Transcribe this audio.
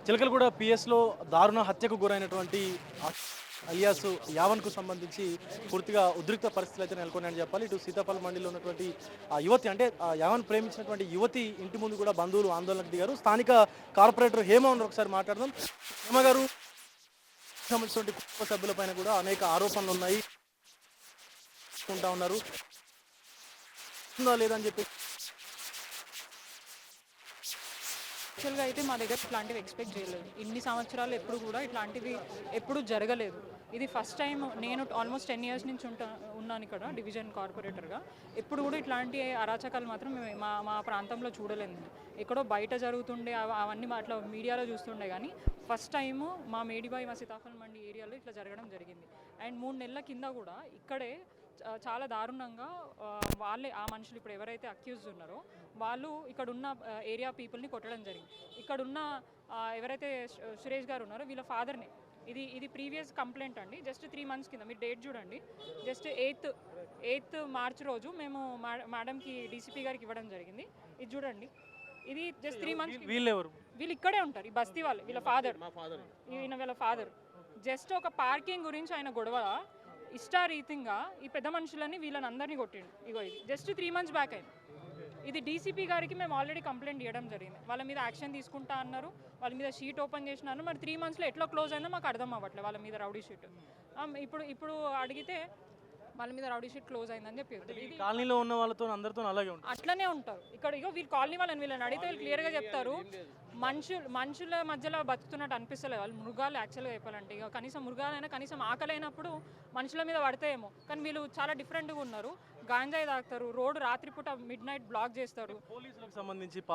చిలకలగూడ పిఎస్లో దారుణ హత్యకు గురైనటువంటి అలియాస్ యావన్కు సంబంధించి పూర్తిగా ఉద్రిక్త పరిస్థితులు అయితే నెలకొన్నాయని చెప్పాలి. ఇటు సీతాఫల్ మండిలో ఉన్నటువంటి ఆ యువతి అంటే ఆ యావన్ ప్రేమించినటువంటి యువతి ఇంటి ముందు కూడా బంధువులు ఆందోళనకు దిగారు. స్థానిక కార్పొరేటర్ హేమ ఉన్నారు, ఒకసారి మాట్లాడదాం. హేమ గారు, సంబంధించిన కుటుంబ సభ్యులపైన కూడా అనేక ఆరోపణలు ఉన్నాయి ఉన్నారు లేదని చెప్పి యాక్చువల్గా అయితే మా దగ్గర ఇట్లాంటివి ఎక్స్పెక్ట్ చేయలేదు. ఇన్ని సంవత్సరాలు ఎప్పుడు కూడా ఇట్లాంటివి ఎప్పుడు జరగలేదు. ఇది ఫస్ట్ టైం. నేను ఆల్మోస్ట్ 10 years నుంచి ఉన్నాను ఇక్కడ డివిజన్ కార్పొరేటర్గా. ఎప్పుడు కూడా ఇట్లాంటి అరాచకాలు మాత్రం మా మా ప్రాంతంలో చూడలేదు. ఎక్కడో బయట జరుగుతుండే అవన్నీ అట్లా మీడియాలో చూస్తుండే, కానీ ఫస్ట్ టైము మా మేడిబాయి మా సీతాఫల్ మండి ఏరియాలో ఇట్లా జరగడం జరిగింది. అండ్ 3 నెలల కింద కూడా ఇక్కడే చాలా దారుణంగా వాళ్ళే ఆ మనుషులు ఇప్పుడు ఎవరైతే అక్యూజ్డ్ ఉన్నారో వాళ్ళు ఇక్కడ ఉన్న ఏరియా పీపుల్ని కొట్టడం జరిగింది. ఇక్కడున్న ఎవరైతే సురేష్ గారు ఉన్నారో వీళ్ళ ఫాదర్నే. ఇది ప్రీవియస్ కంప్లైంట్ అండి. జస్ట్ 3 months కింద, మీరు డేట్ చూడండి, జస్ట్ 8th March రోజు మేము మేడంకి డీసీపీ గారికి ఇవ్వడం జరిగింది. ఇది చూడండి, ఇది జస్ట్ 3 months. వీళ్ళు ఇక్కడే ఉంటారు, ఈ బస్తీ వాళ్ళు. వీళ్ళ ఫాదర్, వీళ్ళ ఫాదర్ జస్ట్ ఒక పార్కింగ్ గురించి ఆయన గొడవ ఇష్టారీతంగా ఈ పెద్ద మనుషులని వీళ్ళని అందరినీ కొట్టిండు. ఇగో ఇది జస్ట్ 3 months బ్యాక్ అయింది. ఇది డీసీపీ గారికి మేము ఆల్రెడీ కంప్లైంట్ ఇవ్వడం జరిగింది. వాళ్ళ మీద యాక్షన్ తీసుకుంటా అన్నారు, వాళ్ళ మీద షీట్ ఓపెన్ చేసినారు. మరి 3 monthsలో ఎట్లా క్లోజ్ అయిందో మాకు అర్థం అవ్వట్లేదు. వాళ్ళ మీద రౌడీ షీట్ ఇప్పుడు అడిగితే వాళ్ళ మీద రౌడీ షీట్ క్లోజ్ అయిందని చెప్పి కాలనీలో ఉన్న వాళ్ళతో అందరితో అలాగే ఉంటారు, అట్లనే ఉంటారు. ఇక్కడ ఇగో వీళ్ళు కాలనీ వీళ్ళని అడిగితే వీళ్ళు క్లియర్గా చెప్తారు. మనుషుల మధ్యలో బతుకుతున్నట్టు అనిపిస్తలేదు. వాళ్ళు మృగాలు యాక్చువల్గా చెప్పాలంటే. ఇక కనీసం మృగాలైనా కనీసం ఆకలైనప్పుడు మనుషుల మీద పడతాయేమో, కానీ వీళ్ళు చాలా డిఫరెంట్గా ఉన్నారు. గాంజాయి తాగుతారు, రోడ్డు రాత్రిపూట midnight బ్లాక్ చేస్తారు. పోలీసులకు సంబంధించి